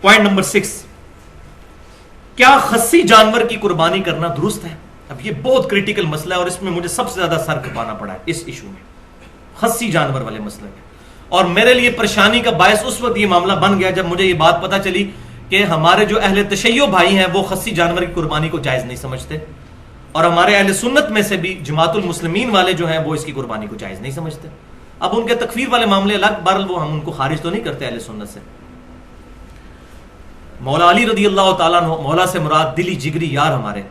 Point number 6، کیا خصی جانور کی قربانی کرنا درست ہے؟ اب یہ بہت کریٹیکل مسئلہ ہے اور اس میں مجھے سب سے زیادہ سر کھپانا پڑا ہے اس ایشو میں، خصی جانور والے مسئلے میں. اور میرے لیے پریشانی کا باعث اس وقت یہ معاملہ بن گیا جب مجھے یہ بات پتا چلی کہ ہمارے جو اہل تشیع بھائی ہیں وہ خصی جانور کی قربانی کو جائز نہیں سمجھتے، اور ہمارے اہل سنت میں سے بھی جماعت المسلمین والے جو ہیں وہ اس کی قربانی کو جائز نہیں سمجھتے. اب ان کے تکفیر والے معاملے الگ، بہرحال وہ ہم ان کو خارج تو نہیں کرتے اہل سنت سے. مولا علی رضی اللہ تعالیٰ عنہ، مولا سے مراد دلی جگری یار ہمارے،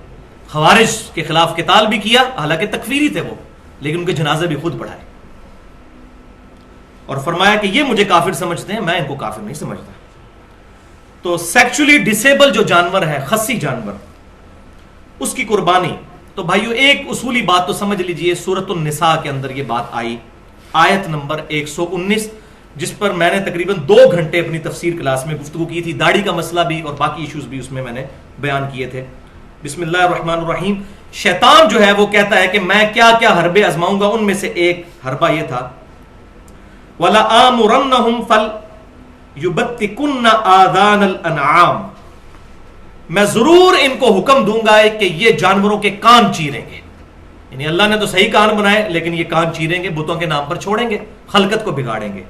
خوارج کے خلاف قتال بھی کیا، حالانکہ تکفیری تھے وہ، لیکن ان کے جنازے بھی خود پڑھائے اور فرمایا کہ یہ مجھے کافر سمجھتے ہیں، میں ان کو کافر نہیں سمجھتا. تو سیکچولی ڈسیبل جو جانور ہے، خصی جانور، اس کی قربانی، تو بھائیو ایک اصولی بات تو سمجھ لیجئے، سورۃ النساء کے اندر یہ بات آئی، آیت نمبر 119، جس پر میں نے تقریباً 2 گھنٹے اپنی تفسیر کلاس میں گفتگو کی تھی. داڑھی کا مسئلہ بھی اور باقی ایشوز بھی اس میں نے بیان کیے تھے. بسم اللہ الرحمن الرحیم. شیطان جو ہے وہ کہتا ہے کہ میں کیا کیا حربے آزماؤں گا، ان میں سے ایک حربہ یہ تھا وَلَآمُرَنَّهُمْ فَلْيُبَتِّكُنَّ آذَانَ الْأَنْعَامِ، میں ضرور ان کو حکم دوں گا کہ یہ جانوروں کے کان چیریں گے. یعنی اللہ نے تو صحیح کان بنائے لیکن یہ کان چیریں گے، بتوں کے نام پر چھوڑیں گے، خلقت کو بگاڑیں گے.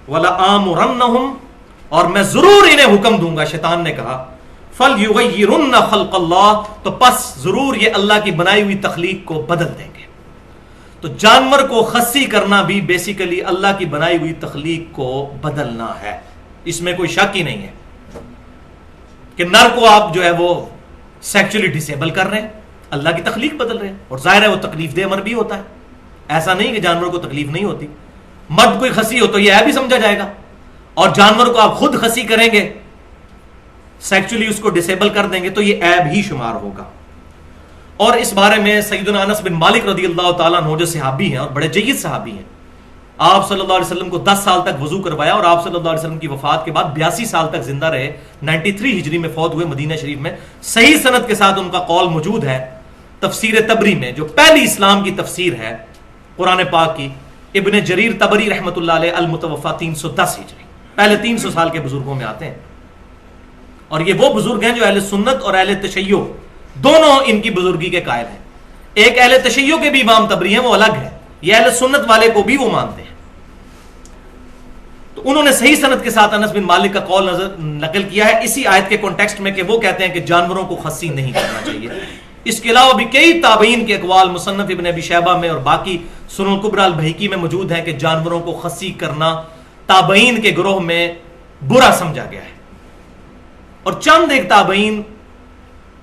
وَلَآمُرَنَّهُمْ، اور میں ضرور انہیں حکم دوں گا، شیطان نے کہا، فَلْيُغَيِّرُنَّ خَلْقَ اللَّهِ، تو پس ضرور یہ اللہ کی بنائی ہوئی تخلیق کو بدل دیں گے. تو جانور کو خصی کرنا بھی بیسیکلی اللہ کی بنائی ہوئی تخلیق کو بدلنا ہے، اس میں کوئی شک ہی نہیں ہے کہ نر کو آپ جو ہے وہ سیکچولی ڈسیبل کر رہے ہیں، اللہ کی تخلیق بدل رہے ہیں، اور ظاہر ہے وہ تکلیف دہ امر بھی ہوتا ہے. ایسا نہیں کہ جانور کو تکلیف نہیں ہوتی. مرد کوئی خصی ہو تو یہ عیب ہی سمجھا جائے گا، اور جانور کو آپ خود خصی کریں گے، سیکچولی اس کو ڈسیبل کر دیں گے تو یہ عیب ہی شمار ہوگا. اور اس بارے میں سیدنا انس بن مالک رضی اللہ تعالیٰ عنہ جو صحابی ہیں اور بڑے جید صحابی ہیں، آپ صلی اللہ علیہ وسلم کو 10 سال تک وضو کروایا اور آپ صلی اللہ علیہ وسلم کی وفات کے بعد 82 سال تک زندہ رہے، 93 ہجری میں فوت ہوئے مدینہ شریف میں. صحیح سند کے ساتھ ان کا قول موجود ہے تفسیر تبری میں، جو پہلی اسلام کی تفسیر ہے قرآن پاک کی. ابن جریر تبری رحمۃ اللہ علیہ المتوفا 310 ہجری، پہلے 300 سال کے بزرگوں میں آتے ہیں. اور یہ وہ بزرگ ہیں جو اہل سنت اور اہل تشیع دونوں ان کی بزرگی کے قائل ہیں. ایک اہل تشیع کے بھی امام تبری ہیں، وہ الگ ہے، یہ اہل سنت والے کو بھی وہ مانتے ہیں. تو انہوں نے صحیح سند کے ساتھ انس بن مالک کا قول نقل کیا ہے اسی آیت کے کانٹیکسٹ میں کہ وہ کہتے ہیں کہ جانوروں کو خصی نہیں کرنا چاہیے. اس کے علاوہ بھی کئی تابعین کے اقوال مصنف ابن ابی شیبہ میں اور باقی سنن الکبریٰ البیہقی میں موجود ہیں کہ جانوروں کو خصی کرنا تابعین کے گروہ میں برا سمجھا گیا ہے، اور چند ایک تابعین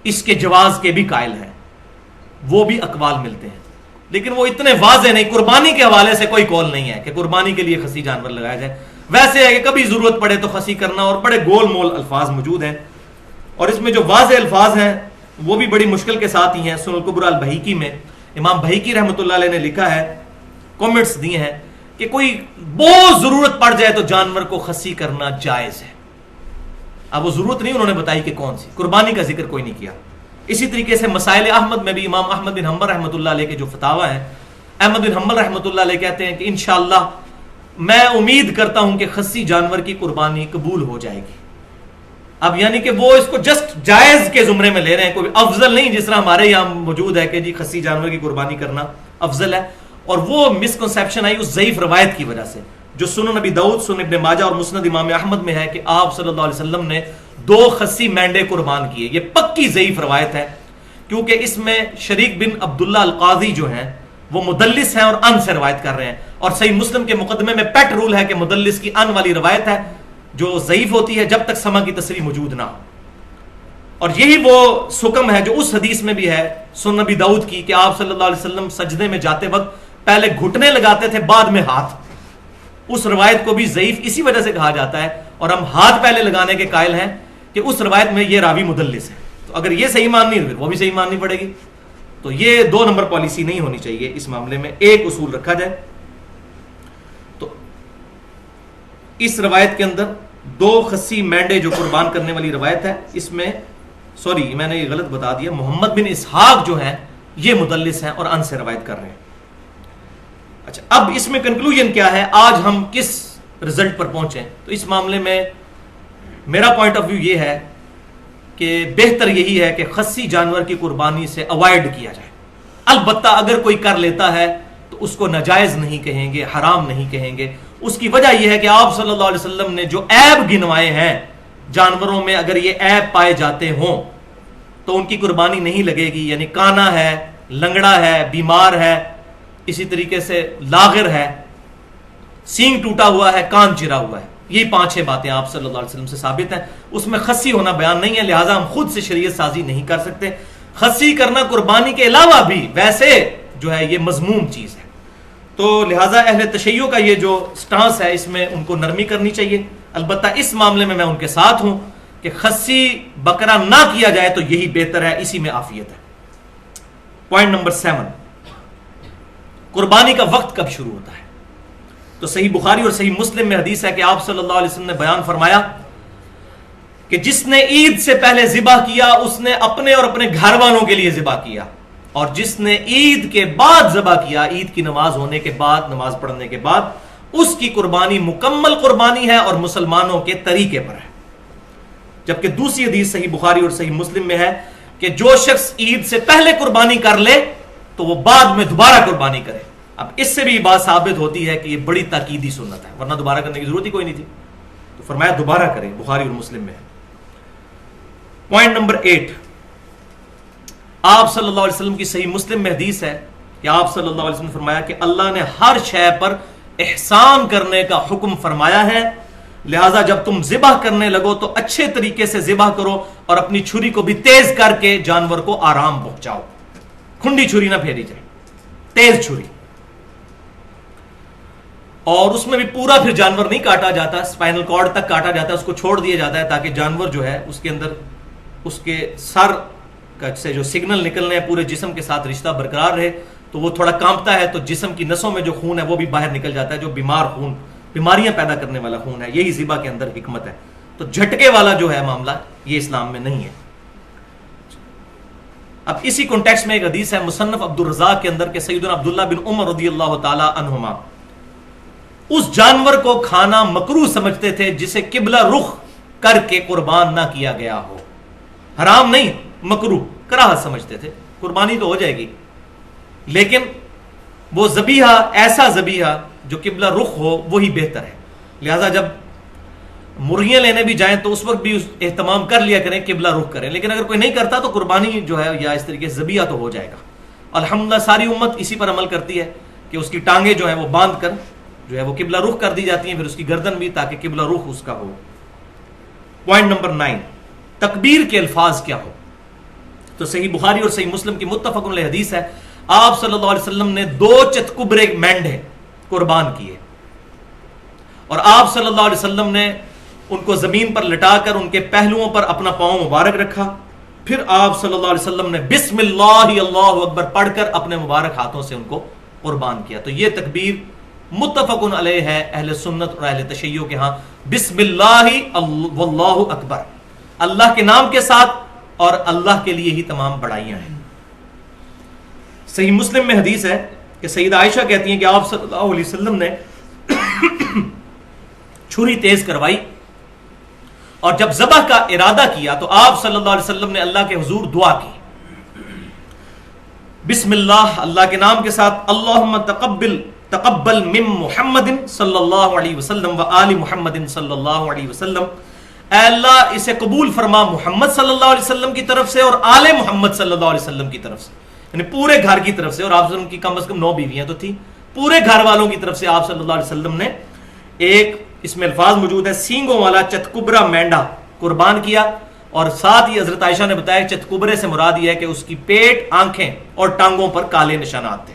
اس کے جواز کے بھی قائل ہیں، وہ بھی اقوال ملتے ہیں، لیکن وہ اتنے واضح نہیں. قربانی کے حوالے سے کوئی قول نہیں ہے کہ قربانی کے لیے خصی جانور لگایا جائے. ویسے ہے کہ کبھی ضرورت پڑے تو خصی کرنا، اور بڑے گول مول الفاظ موجود ہیں، اور اس میں جو واضح الفاظ ہیں وہ بھی بڑی مشکل کے ساتھ ہی ہیں. سنن الکبریٰ البیہقی میں امام بہیقی رحمۃ اللہ علیہ نے لکھا ہے، کامنٹس دیے ہیں کہ کوئی بہت ضرورت پڑ جائے تو جانور کو خصی کرنا جائز ہے. اب وہ ضرورت نہیں انہوں نے بتائی کہ کون سی، قربانی کا ذکر کوئی نہیں کیا. اسی طریقے سے مسائل احمد میں بھی امام احمد بن حنبل رحمۃ اللہ علیہ کے جو فتاوی ہیں، احمد بن حنبل رحمۃ اللہ علیہ کہتے ہیں کہ انشاءاللہ میں امید کرتا ہوں کہ خصی جانور کی قربانی قبول ہو جائے گی. اب یعنی کہ وہ اس کو جسٹ جائز کے زمرے میں لے رہے ہیں، کوئی افضل نہیں جس طرح ہمارے یہاں موجود ہے کہ جی خصی جانور کی قربانی کرنا افضل ہے. اور وہ مسکنسیپشن آئی اس ضعیف روایت کی وجہ سے جو سنن نبی داؤد، سنن ابن ماجہ اور مسند امام احمد میں ہے کہ آپ صلی اللہ علیہ وسلم نے 2 خصی مینڈے قربان کیے. یہ پکی ضعیف روایت ہے کیونکہ اس میں شریک بن عبداللہ القاضی جو ہیں وہ مدلس ہیں اور ان سے روایت کر رہے ہیں، اور صحیح مسلم کے مقدمے میں پیٹ رول ہے کہ مدلس کی ان والی روایت ہے جو ضعیف ہوتی ہے جب تک سما کی تصریح موجود نہ ہو. اور یہی وہ سکم ہے جو اس حدیث میں بھی ہے سنن نبی داؤد کی کہ آپ صلی اللہ علیہ وسلم سجدے میں جاتے وقت پہلے گھٹنے لگاتے تھے بعد میں ہاتھ. اس روایت کو بھی ضعیف اسی وجہ سے کہا جاتا ہے، اور ہم ہاتھ پہلے لگانے کے قائل ہیں کہ اس روایت میں یہ راوی مدلس ہے. تو اگر یہ صحیح ماننی ہے وہ بھی صحیح ماننی پڑے گی. تو یہ 2 نمبر پالیسی نہیں ہونی چاہیے اس معاملے میں، ایک اصول رکھا جائے. تو اس روایت کے اندر 2 خصی مینڈے جو قربان کرنے والی روایت ہے، اس میں سوری میں نے یہ غلط بتا دیا، محمد بن اسحاق جو ہیں یہ مدلس ہیں اور ان سے روایت کر رہے ہیں. اچھا اب اس میں کنکلوژن کیا ہے، آج ہم کس رزلٹ پر پہنچے؟ تو اس معاملے میں میرا پوائنٹ آف ویو یہ ہے کہ بہتر یہی ہے کہ خصی جانور کی قربانی سے اوائڈ کیا جائے. البتہ اگر کوئی کر لیتا ہے تو اس کو ناجائز نہیں کہیں گے, حرام نہیں کہیں گے. اس کی وجہ یہ ہے کہ آپ صلی اللہ علیہ وسلم نے جو عیب گنوائے ہیں جانوروں میں, اگر یہ عیب پائے جاتے ہوں تو ان کی قربانی نہیں لگے گی. یعنی کانا ہے, لنگڑا ہے, بیمار ہے, اسی طریقے سے لاغر ہے, سینگ ٹوٹا ہوا ہے, کان چرا ہوا ہے. یہ 5-6 باتیں آپ صلی اللہ علیہ وسلم سے ثابت ہیں. اس میں خصی ہونا بیان نہیں ہے, لہٰذا ہم خود سے شریعت سازی نہیں کر سکتے. خصی کرنا قربانی کے علاوہ بھی ویسے جو ہے یہ مذموم چیز ہے. تو لہٰذا اہل تشیع کا یہ جو سٹانس ہے اس میں ان کو نرمی کرنی چاہیے. البتہ اس معاملے میں ان کے ساتھ ہوں کہ خصی بکرا نہ کیا جائے تو یہی بہتر ہے, اسی میں عافیت ہے. پوائنٹ نمبر 7, قربانی کا وقت کب شروع ہوتا ہے؟ تو صحیح بخاری اور صحیح مسلم میں حدیث ہے کہ آپ صلی اللہ علیہ وسلم نے بیان فرمایا کہ جس نے عید سے پہلے ذبح کیا اس نے اپنے اور اپنے گھر والوں کے لیے ذبح کیا, اور جس نے عید کے بعد ذبح کیا, عید کی نماز ہونے کے بعد, نماز پڑھنے کے بعد, اس کی قربانی مکمل قربانی ہے اور مسلمانوں کے طریقے پر ہے. جبکہ دوسری حدیث صحیح بخاری اور صحیح مسلم میں ہے کہ جو شخص عید سے پہلے قربانی کر لے تو وہ بعد میں دوبارہ قربانی کرے. اب اس سے بھی بات ثابت ہوتی ہے کہ یہ بڑی تاکیدی سنت ہے, ورنہ دوبارہ کرنے کی ضرورت ہی کوئی نہیں تھی. تو فرمایا دوبارہ کرے, بخاری اور مسلم میں ہے. پوائنٹ نمبر 8, آپ صلی اللہ علیہ وسلم کی صحیح مسلم میں حدیث ہے کہ آپ صلی اللہ علیہ وسلم نے فرمایا کہ اللہ نے ہر شے پر احسان کرنے کا حکم فرمایا ہے, لہٰذا جب تم ذبح کرنے لگو تو اچھے طریقے سے ذبح کرو اور اپنی چھری کو بھی تیز کر کے جانور کو آرام پہنچاؤ. کھنڈی چھری نہ پھیری جائے, تیز چھری. اور اس میں بھی پورا پھر جانور نہیں کاٹا جاتا, اسپائنل کارڈ تک کاٹا جاتا ہے, اس کو چھوڑ دیا جاتا ہے تاکہ جانور جو ہے اس کے اندر اس کے سر سے جو سگنل نکلنے ہیں پورے جسم کے ساتھ رشتہ برقرار رہے. تو وہ تھوڑا کانپتا ہے تو جسم کی نسوں میں جو خون ہے وہ بھی باہر نکل جاتا ہے, جو بیمار خون, بیماریاں پیدا کرنے والا خون ہے. یہی ذبح کے اندر حکمت ہے. تو جھٹکے والا جو ہے معاملہ یہ اسلام میں نہیں ہے. اب اسی کانٹیکسٹ میں ایک حدیث ہے مصنف عبد الرزاق کے اندر کہ سیدنا عبداللہ بن عمر رضی اللہ تعالی عنہما اس جانور کو کھانا مکروہ سمجھتے تھے جسے قبلہ رخ کر کے قربان نہ کیا گیا ہو. حرام نہیں, مکروہ, کراہت سمجھتے تھے. قربانی تو ہو جائے گی لیکن وہ ذبیحہ, ایسا ذبیحہ جو قبلہ رخ ہو وہی بہتر ہے. لہذا جب مرغیاں لینے بھی جائیں تو اس وقت بھی اہتمام کر لیا کریں, قبلہ رخ کریں. لیکن اگر کوئی نہیں کرتا تو قربانی جو ہے یا اس طریقے سے ذبیحہ تو ہو جائے گا. الحمدللہ ساری امت اسی پر عمل کرتی ہے کہ اس کی ٹانگیں جو ہیں وہ باندھ کر جو ہے وہ قبلہ رخ کر دی جاتی ہیں, پھر اس کی گردن بھی, تاکہ قبلہ رخ اس کا ہو. پوائنٹ نمبر 9, تکبیر کے الفاظ کیا ہو؟ تو صحیح بخاری اور صحیح مسلم کی متفق علیہ حدیث ہے, آپ صلی اللہ علیہ وسلم نے 2 چتکبرے مینڈھے قربان کیے اور آپ صلی اللہ علیہ وسلم نے ان کو زمین پر لٹا کر ان کے پہلوؤں پر اپنا پاؤں مبارک رکھا. پھر آپ صلی اللہ علیہ وسلم نے بسم اللہ اللہ اکبر پڑھ کر اپنے مبارک ہاتھوں سے ان کو قربان کیا. تو یہ تکبیر متفق علیہ ہے اہل سنت اور اہل تشیع کے ہاں. بسم اللہ واللہ اکبر, اللہ کے نام کے ساتھ, اور اللہ کے لیے ہی تمام بڑائیاں ہیں. صحیح مسلم میں حدیث ہے کہ سیدہ عائشہ کہتی ہیں کہ آپ صلی اللہ علیہ وسلم نے چھری تیز کروائی اور جب ذبح کا ارادہ کیا تو آپ صلی اللہ علیہ وسلم نے اللہ کے حضور دعا کی, بسم اللہ, اللہ کے نام کے ساتھ, اللہم تقبل من محمد صلی اللہ علیہ وسلم و آل محمد صلی اللہ علیہ وسلم, اے اللہ اسے قبول فرما محمد صلی اللہ علیہ وسلم کی طرف سے اور آل محمد صلی اللہ علیہ وسلم کی طرف سے, یعنی پورے گھر کی طرف سے. اور آپ صلی اللہ علیہ وسلم کی کم از کم 9 بیویاں تو تھی, پورے گھر والوں کی طرف سے آپ صلی اللہ علیہ وسلم نے ایک, اس میں الفاظ موجود ہے, سینگوں والا چتکبرا مینڈا قربان کیا. اور ساتھ ہی حضرت عائشہ نے بتایا چتکبرے سے مراد یہ ہے کہ اس کی پیٹ, آنکھیں اور ٹانگوں پر کالے نشانات تھے,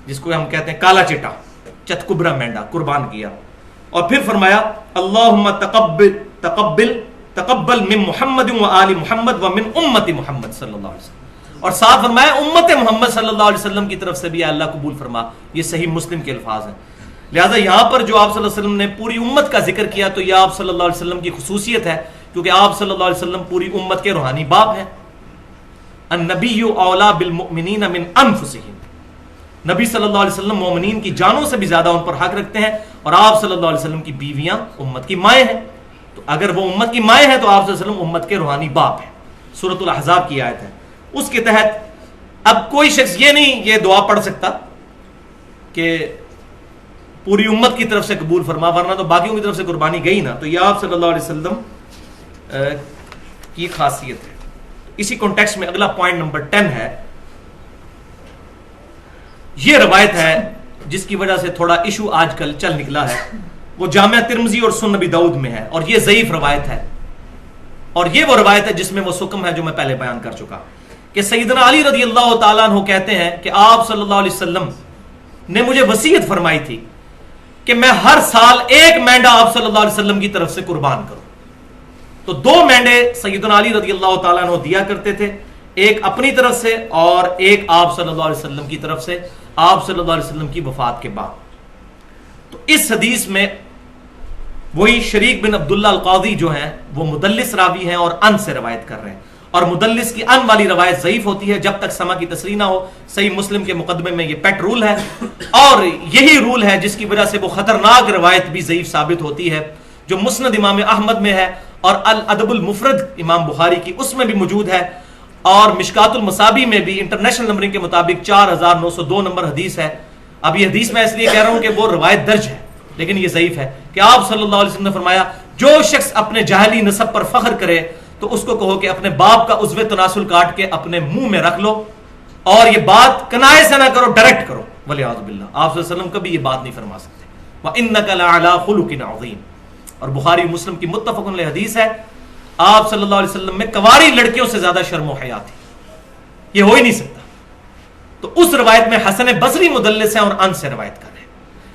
جس کو ہم کہتے ہیں کالا چٹا. چتکبرا مینڈا قربان کیا اور پھر فرمایا اللہم تقبل من محمد و آل محمد و من امت محمد صلی اللہ علیہ وسلم, اور ساتھ فرمایا امت محمد صلی اللہ علیہ وسلم کی طرف سے بھی اللہ قبول فرما. یہ صحیح مسلم کے الفاظ ہیں. لہذا یہاں پر جو آپ صلی اللہ علیہ وسلم نے پوری امت کا ذکر کیا تو یہ آپ صلی اللہ علیہ وسلم کی خصوصیت ہے, کیونکہ آپ صلی اللہ علیہ وسلم پوری امت کے روحانی باپ ہیں. النبی اولا بالمؤمنین من انفسہم, نبی صلی اللہ علیہ وسلم مومنین کی جانوں سے بھی زیادہ ان پر حق رکھتے ہیں, اور آپ صلی اللہ علیہ وسلم کی بیویاں امت کی مائیں ہیں. تو اگر وہ امت کی مائیں ہیں تو آپ صلی اللہ علیہ وسلم امت کے روحانی باپ ہیں. سورۃ الاحزاب کی آیت ہے. اس کے تحت اب کوئی شخص یہ نہیں یہ دعا پڑھ سکتا کہ پوری امت کی طرف سے قبول فرما، ورنہ تو باقیوں کی طرف سے قربانی گئی نا. تو یہ آپ صلی اللہ علیہ وسلم کی خاصیت ہے. اسی کانٹیکسٹ میں اگلا پوائنٹ نمبر 10 ہے. یہ روایت ہے جس کی وجہ سے تھوڑا ایشو آج کل چل نکلا ہے. وہ جامعہ ترمذی اور سنن نبی داؤد میں ہے، اور یہ ضعیف روایت ہے. اور یہ وہ روایت ہے جس میں وہ سکم ہے جو میں پہلے بیان کر چکا کہ سیدنا علی رضی اللہ تعالیٰ عنہ کہتے ہیں کہ آپ صلی اللہ علیہ وسلم نے مجھے وصیت فرمائی تھی کہ میں ہر سال ایک مینڈا آپ صلی اللہ علیہ وسلم کی طرف سے قربان کروں. تو 2 مینڈے سیدنا علی رضی اللہ تعالیٰ عنہ دیا کرتے تھے، ایک اپنی طرف سے اور ایک آپ صلی اللہ علیہ وسلم کی طرف سے، آپ صلی اللہ علیہ وسلم کی وفات کے بعد. تو اس حدیث میں وہی شریک بن عبداللہ القاضی جو ہیں وہ مدلس راوی ہیں اور ان سے روایت کر رہے ہیں، اور مدلس کی ان والی روایت ضعیف ہوتی ہے جب تک سما کی تصریح نہ ہو. صحیح مسلم کے مقدمے میں یہ پیٹ رول ہے، اور یہی رول ہے جس کی وجہ سے وہ خطرناک روایت بھی ضعیف ثابت ہوتی ہے جو مسند امام احمد میں ہے اور الادب المفرد امام بخاری کی اس میں بھی موجود ہے، اور مشکات المصابی میں بھی انٹرنیشنل نمبرنگ کے مطابق 4902 نمبر حدیث ہے. اب یہ حدیث میں اس لیے کہہ رہا ہوں کہ وہ روایت درج ہے لیکن یہ ضعیف ہے کہ آپ صلی اللہ علیہ وسلم نے فرمایا جو شخص اپنے جاہلی نسب پر فخر کرے تو اس کو کہو کہ اپنے باپ کا عضو تناسل کاٹ کے اپنے منہ میں رکھ لو، اور یہ بات کنائے سے نہ کرو، ڈائریکٹ کرو. ولیعوذ باللہ. آپ صلی اللہ علیہ وسلم کبھی یہ بات نہیں فرما سکتے. وَإِنَّكَ لَعَلَىٰ خُلُقٍ عَظِيمٍ. اور بخاری مسلم کی متفق علیہ حدیث ہے آپ صلی اللہ علیہ وسلم میں کنواری لڑکیوں سے زیادہ شرم و حیا تھی. یہ ہو ہی نہیں سکتا. تو اس روایت میں حسن بصری مدلس ہیں اور ان سے روایت کر رہے ہیں.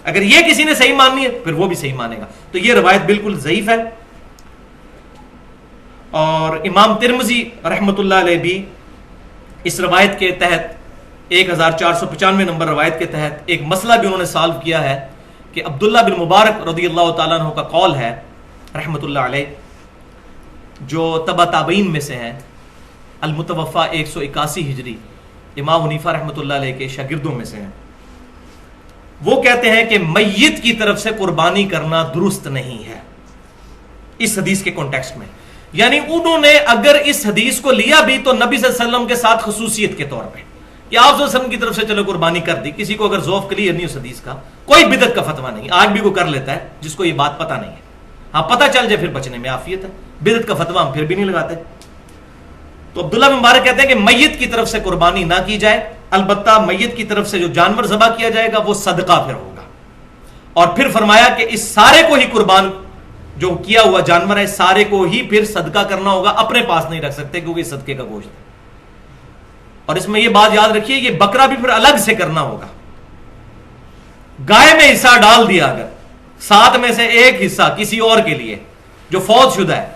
اگر یہ کسی نے صحیح ماننی ہے پھر وہ بھی صحیح مانے گا. تو یہ روایت بالکل ضعیف ہے. اور امام ترمذی رحمۃ اللہ علیہ بھی اس روایت کے تحت 1495 نمبر روایت کے تحت ایک مسئلہ بھی انہوں نے سالو کیا ہے کہ عبداللہ بن مبارک رضی اللہ تعالیٰ عنہ کا قول ہے رحمۃ اللہ علیہ، جو تبع تابعین میں سے ہیں، المتوفى 181 ہجری، امام حنیفہ رحمۃ اللہ علیہ کے شاگردوں میں سے ہیں. وہ کہتے ہیں کہ میت کی طرف سے قربانی کرنا درست نہیں ہے اس حدیث کے کانٹیکسٹ میں. یعنی انہوں نے اگر اس حدیث کو لیا بھی تو نبی صلی اللہ علیہ وسلم کے ساتھ خصوصیت کے طور پہ کہ آپ صلی اللہ علیہ وسلم کی طرف سے چلو قربانی کر دی. کسی کو اگر ذوق کلیئر نہیں اس حدیث کا، کوئی بدعت کا فتویٰ نہیں، آج بھی کوئی کر لیتا ہے جس کو یہ بات پتہ نہیں ہے. ہاں پتہ چل جائے پھر بچنے میں عافیت ہے، بدعت کا فتویٰ ہم پھر بھی نہیں لگاتے. تو عبداللہ بن مبارک کہتے ہیں کہ میت کی طرف سے قربانی نہ کی جائے، البتہ میت کی طرف سے جو جانور ذبح کیا جائے گا وہ صدقہ پھر ہوگا. اور پھر فرمایا کہ اس سارے کو ہی قربان جو کیا ہوا جانور ہے سارے کو ہی پھر صدقہ کرنا ہوگا، اپنے پاس نہیں رکھ سکتے کیونکہ یہ صدقے کا گوشت ہے. اور اس میں یہ بات یاد رکھیے یہ بکرا بھی پھر الگ سے کرنا ہوگا. گائے میں حصہ ڈال دیا اگر 7 میں سے ایک حصہ کسی اور کے لیے جو فوت شدہ ہے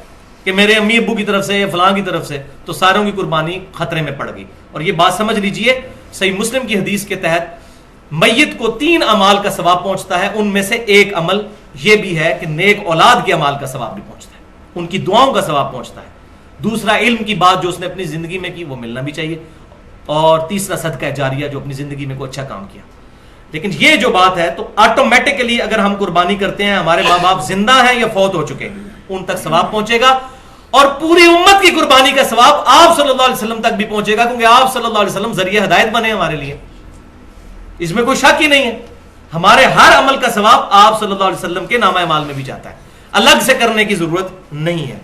کہ میرے امی ابو کی طرف سے یا فلاں کی طرف سے، تو ساروں کی قربانی خطرے میں پڑ گئی. اور یہ بات سمجھ لیجئے صحیح مسلم کی حدیث کے تحت میت کو 3 اعمال کا ثواب پہنچتا ہے، ان میں سے ایک عمل یہ بھی ہے کہ نیک اولاد کے اعمال کا ثواب بھی پہنچتا ہے، ان کی دعاؤں کا ثواب پہنچتا ہے. دوسرا علم کی بات جو اس نے اپنی زندگی میں کی وہ ملنا بھی چاہیے، اور تیسرا صدقہ جاریہ جو اپنی زندگی میں کوئی اچھا کام کیا. لیکن یہ جو بات ہے تو آٹومیٹکلی اگر ہم قربانی کرتے ہیں، ہمارے ماں باپ زندہ ہیں یا فوت ہو چکے ہیں، ان تک ثواب پہنچے گا، اور پوری امت کی قربانی کا ثواب آپ صلی اللہ علیہ وسلم تک بھی پہنچے گا، کیونکہ آپ صلی اللہ علیہ وسلم ذریعہ ہدایت بنے ہمارے لیے. اس میں کوئی شک ہی نہیں ہے. ہمارے ہر عمل کا ثواب آپ صلی اللہ علیہ وسلم کے نامہ اعمال میں بھی جاتا ہے، الگ سے کرنے کی ضرورت نہیں ہے.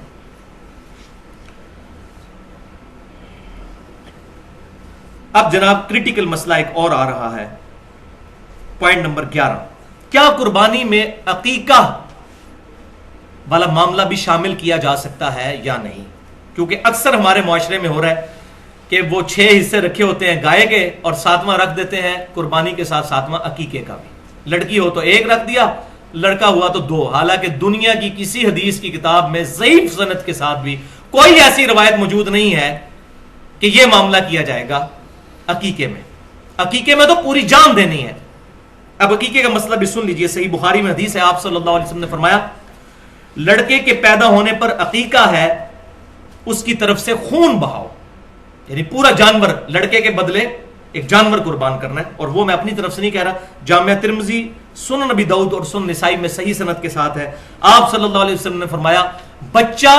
اب جناب کریٹیکل مسئلہ ایک اور آ رہا ہے، پوائنٹ نمبر 11. کیا قربانی میں عقیقہ والا معاملہ بھی شامل کیا جا سکتا ہے یا نہیں؟ کیونکہ اکثر ہمارے معاشرے میں ہو رہا ہے کہ وہ 6 حصے رکھے ہوتے ہیں گائے کے اور 7واں رکھ دیتے ہیں قربانی کے ساتھ 7واں عقیقے کا بھی. لڑکی ہو تو 1 رکھ دیا، لڑکا ہوا تو 2. حالانکہ دنیا کی کسی حدیث کی کتاب میں ضعیف سند کے ساتھ بھی کوئی ایسی روایت موجود نہیں ہے کہ یہ معاملہ کیا جائے گا عقیقے میں. عقیقے میں تو پوری جان دینی ہے. اب عقیقے کا مسئلہ بھی سن لیجئے. صحیح بخاری میں حدیث ہے، آپ صلی اللہ علیہ وسلم نے فرمایا لڑکے کے پیدا ہونے پر عقیقہ ہے، اس کی طرف سے خون بہاؤ. یعنی پورا جانور، لڑکے کے بدلے ایک جانور قربان کرنا ہے. اور وہ میں اپنی طرف سے نہیں کہہ رہا، جامعہ ترمذی سنن نبی داؤد اور سنن نسائی میں صحیح سند کے ساتھ ہے، آپ صلی اللہ علیہ وسلم نے فرمایا بچہ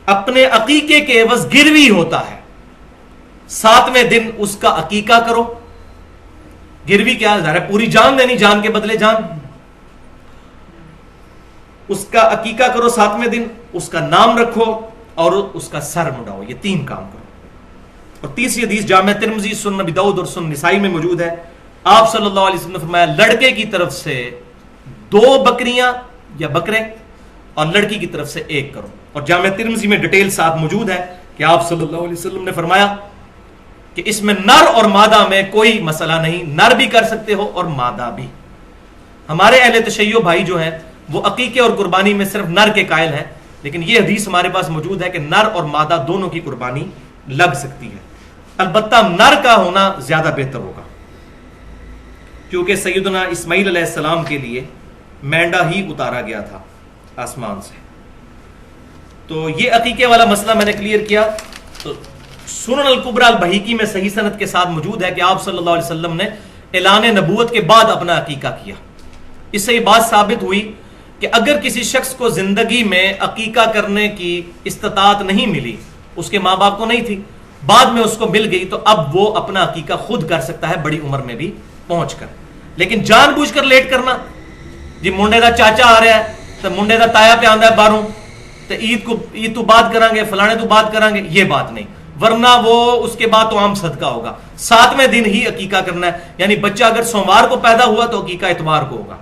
اپنے عقیقے کے عوض گروی ہوتا ہے، 7ویں دن اس کا عقیقہ کرو۔ گروی کیا ہے؟ پوری جان دینی، جان کے بدلے جان۔ اس کا عقیقہ کرو 7ویں دن، اس کا نام رکھو اور اس کا سر مڈاؤ، یہ 3 کام کرو۔ اور تیسری حدیث جامع ترمذی، سنن نبی داؤد اور سنن نسائی میں موجود ہے، آپ صلی اللہ علیہ وسلم نے فرمایا لڑکے کی طرف سے 2 بکریاں یا بکرے اور لڑکی کی طرف سے 1 کرو۔ اور جامع ترمذی میں ڈیٹیل ساتھ موجود ہے کہ آپ صلی اللہ علیہ وسلم نے فرمایا کہ اس میں نر اور مادہ میں کوئی مسئلہ نہیں، نر بھی کر سکتے ہو اور مادہ بھی۔ ہمارے اہل تشیع بھائی جو ہیں وہ عقیقے اور قربانی میں صرف نر کے قائل ہیں، لیکن یہ حدیث ہمارے پاس موجود ہے کہ نر اور مادہ دونوں کی قربانی لگ سکتی ہے، البتہ نر کا ہونا زیادہ بہتر ہوگا، کیونکہ سیدنا اسماعیل علیہ السلام کے لیے مینڈا ہی اتارا گیا تھا آسمان سے۔ تو یہ عقیقے والا مسئلہ میں نے کلیئر کیا۔ تو سنن الکبریٰ البہیقی میں صحیح سند کے ساتھ موجود ہے کہ آپ صلی اللہ علیہ وسلم نے اعلان نبوت کے بعد اپنا عقیقہ کیا۔ اس سے یہ بات ثابت ہوئی کہ اگر کسی شخص کو زندگی میں عقیقہ کرنے کی استطاعت نہیں ملی، اس کے ماں باپ کو نہیں تھی، بعد میں اس کو مل گئی، تو اب وہ اپنا عقیقہ خود کر سکتا ہے بڑی عمر میں بھی پہنچ کر۔ لیکن جان بوجھ کر لیٹ کرنا، جی منڈے دا چاچا آ رہا ہے تو منڈے دا تایا پہ آندا ہے باہروں، تو عید تو بات کریں گے، فلانے تو بات کریں گے، یہ بات نہیں، ورنہ وہ اس کے بعد تو عام صدقہ ہوگا۔ 7ویں دن ہی عقیقہ کرنا ہے، یعنی بچہ اگر سوموار کو پیدا ہوا تو عقیقہ اتوار کو ہوگا،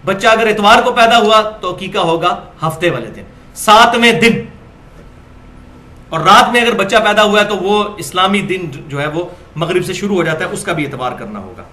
بچہ اگر اتوار کو پیدا ہوا تو عقیقہ ہوگا ہفتے والے دن، 7ویں دن۔ اور رات میں اگر بچہ پیدا ہوا ہے تو وہ اسلامی دن جو ہے وہ مغرب سے شروع ہو جاتا ہے، اس کا بھی اعتبار کرنا ہوگا۔